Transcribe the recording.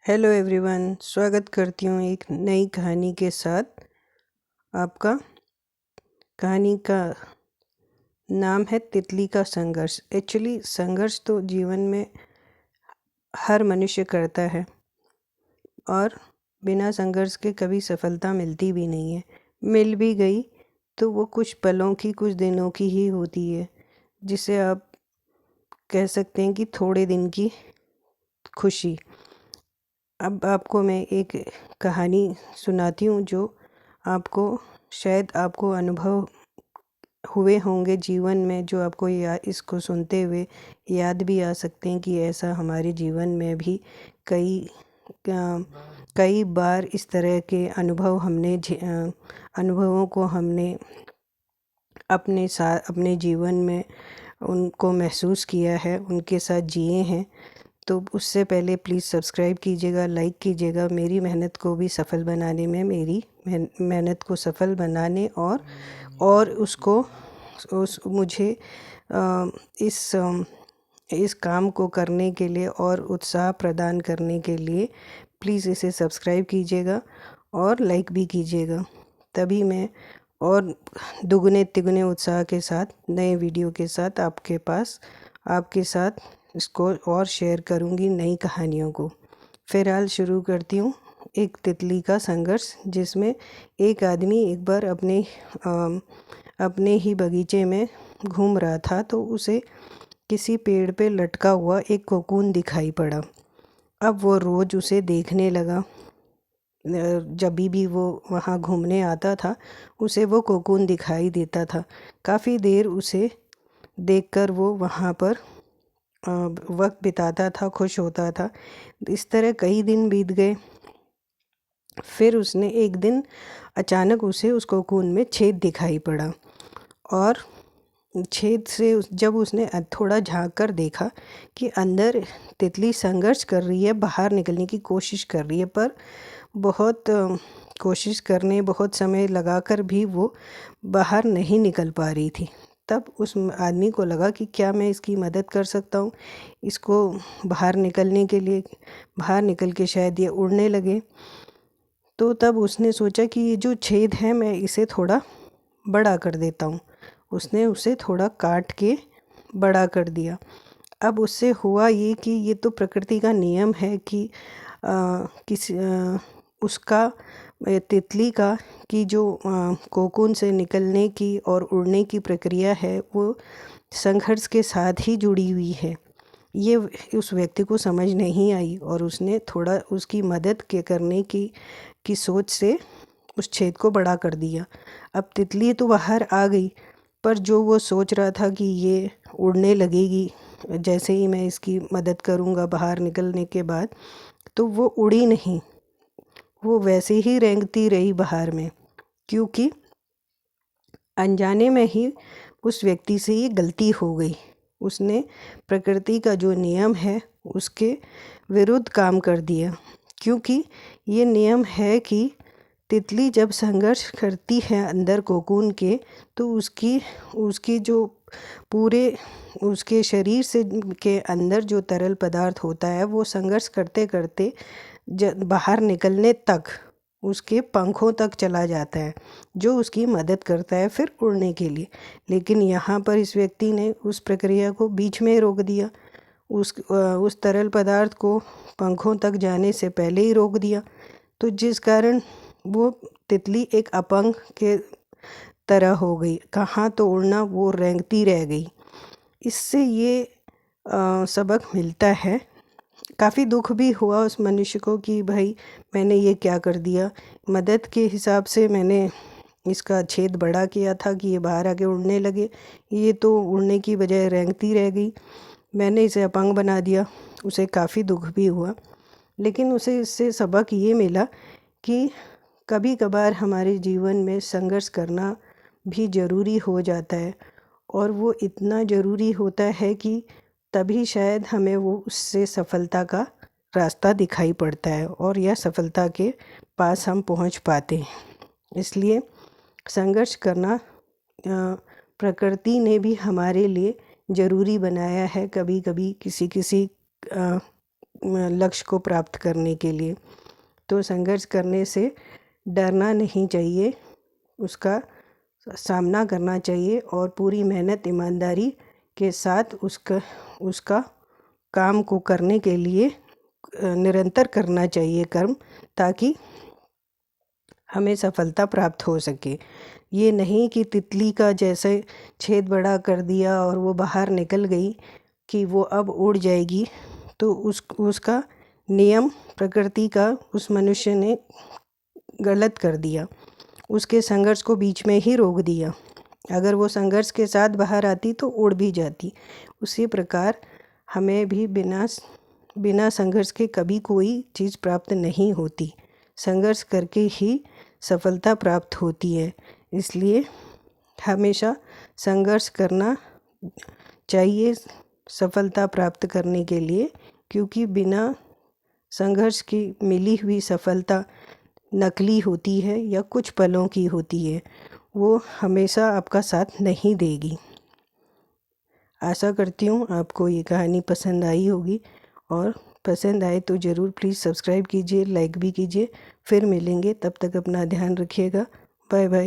Hello everyone, स्वागत करती हूँ एक नई कहानी के साथ। आपका कहानी का नाम है तितली का संघर्ष। एक्चुअली संघर्ष तो जीवन में हर मनुष्य करता है और बिना संघर्ष के कभी सफलता मिलती भी नहीं है। मिल भी गई तो वो कुछ पलों की, कुछ दिनों की ही होती है, जिसे आप कह सकते हैं कि थोड़े दिन की खुशी। अब आपको मैं एक कहानी सुनाती हूँ जो आपको शायद आपको अनुभव हुए होंगे जीवन में, जो आपको इसको सुनते हुए याद भी आ सकते हैं कि ऐसा हमारे जीवन में भी कई बार इस तरह के अनुभवों को हमने अपने जीवन में उनको महसूस किया है, उनके साथ जिए हैं। तो उससे पहले प्लीज़ सब्सक्राइब कीजिएगा, लाइक कीजिएगा। मेरी मेहनत को भी सफल बनाने में, मेरी मेहनत को सफल बनाने और उसको मुझे इस काम को करने के लिए और उत्साह प्रदान करने के लिए प्लीज़ इसे सब्सक्राइब कीजिएगा और लाइक भी कीजिएगा। तभी मैं और दुगने तिगुने उत्साह के साथ नए वीडियो के साथ आपके साथ इसको और शेयर करूँगी, नई कहानियों को। फ़िलहाल शुरू करती हूँ एक तितली का संघर्ष, जिसमें एक आदमी एक बार अपने ही बगीचे में घूम रहा था तो उसे किसी पेड़ पे लटका हुआ एक कोकून दिखाई पड़ा। अब वो रोज़ उसे देखने लगा। जब भी वो वहाँ घूमने आता था उसे वो कोकून दिखाई देता था। काफ़ी देर उसे देखकर वो वहाँ पर वक्त बिताता था, खुश होता था। इस तरह कई दिन बीत गए। फिर उसने एक दिन अचानक उसे उस कोकून में छेद दिखाई पड़ा और छेद से जब उसने थोड़ा झांक कर देखा कि अंदर तितली संघर्ष कर रही है, बाहर निकलने की कोशिश कर रही है, पर बहुत कोशिश करने, बहुत समय लगाकर भी वो बाहर नहीं निकल पा रही थी। तब उस आदमी को लगा कि क्या मैं इसकी मदद कर सकता हूँ, इसको बाहर निकलने के लिए। बाहर निकल के शायद ये उड़ने लगे। तो तब उसने सोचा कि ये जो छेद है मैं इसे थोड़ा बड़ा कर देता हूँ। उसने उसे थोड़ा काट के बड़ा कर दिया। अब उससे हुआ ये कि ये तो प्रकृति का नियम है कि उसका तितली का की जो कोकून से निकलने की और उड़ने की प्रक्रिया है वो संघर्ष के साथ ही जुड़ी हुई है। ये उस व्यक्ति को समझ नहीं आई और उसने थोड़ा उसकी मदद के करने की सोच से उस छेद को बड़ा कर दिया। अब तितली तो बाहर आ गई, पर जो वो सोच रहा था कि ये उड़ने लगेगी जैसे ही मैं इसकी मदद करूँगा बाहर निकलने के बाद, तो वो उड़ी नहीं। वो वैसे ही रेंगती रही बाहर में, क्योंकि अनजाने में ही उस व्यक्ति से ये गलती हो गई। उसने प्रकृति का जो नियम है उसके विरुद्ध काम कर दिया, क्योंकि ये नियम है कि तितली जब संघर्ष करती है अंदर कोकून के, तो उसकी जो पूरे उसके शरीर से के अंदर जो तरल पदार्थ होता है वो संघर्ष करते करते बाहर निकलने तक उसके पंखों तक चला जाता है, जो उसकी मदद करता है फिर उड़ने के लिए। लेकिन यहाँ पर इस व्यक्ति ने उस प्रक्रिया को बीच में रोक दिया। उस तरल पदार्थ को पंखों तक जाने से पहले ही रोक दिया, तो जिस कारण वो तितली एक अपंग के तरह हो गई। कहाँ तो उड़ना, वो रेंगती रह गई। इससे ये सबक मिलता है। काफ़ी दुख भी हुआ उस मनुष्य को कि भाई मैंने ये क्या कर दिया। मदद के हिसाब से मैंने इसका छेद बड़ा किया था कि ये बाहर आके उड़ने लगे, ये तो उड़ने की बजाय रेंगती रह गई। मैंने इसे अपंग बना दिया। उसे काफ़ी दुख भी हुआ, लेकिन उसे इससे सबक ये मिला कि कभी कभार हमारे जीवन में संघर्ष करना भी ज़रूरी हो जाता है, और वो इतना ज़रूरी होता है कि तभी शायद हमें वो उससे सफलता का रास्ता दिखाई पड़ता है और यह सफलता के पास हम पहुंच पाते हैं। इसलिए संघर्ष करना प्रकृति ने भी हमारे लिए ज़रूरी बनाया है। कभी कभी किसी लक्ष्य को प्राप्त करने के लिए। तो संघर्ष करने से डरना नहीं चाहिए, उसका सामना करना चाहिए और पूरी मेहनत ईमानदारी के साथ उसका काम को करने के लिए निरंतर करना चाहिए कर्म, ताकि हमें सफलता प्राप्त हो सके। ये नहीं कि तितली का जैसे छेद बड़ा कर दिया और वो बाहर निकल गई कि वो अब उड़ जाएगी, तो उसका नियम प्रकृति का उस मनुष्य ने गलत कर दिया, उसके संघर्ष को बीच में ही रोक दिया। अगर वो संघर्ष के साथ बाहर आती तो उड़ भी जाती। उसी प्रकार हमें भी बिना संघर्ष के कभी कोई चीज़ प्राप्त नहीं होती। संघर्ष करके ही सफलता प्राप्त होती है। इसलिए हमेशा संघर्ष करना चाहिए सफलता प्राप्त करने के लिए, क्योंकि बिना संघर्ष की मिली हुई सफलता नकली होती है या कुछ पलों की होती है, वो हमेशा आपका साथ नहीं देगी। आशा करती हूँ आपको ये कहानी पसंद आई होगी, और पसंद आए तो ज़रूर प्लीज़ सब्सक्राइब कीजिए, लाइक भी कीजिए। फिर मिलेंगे, तब तक अपना ध्यान रखिएगा। Bye bye.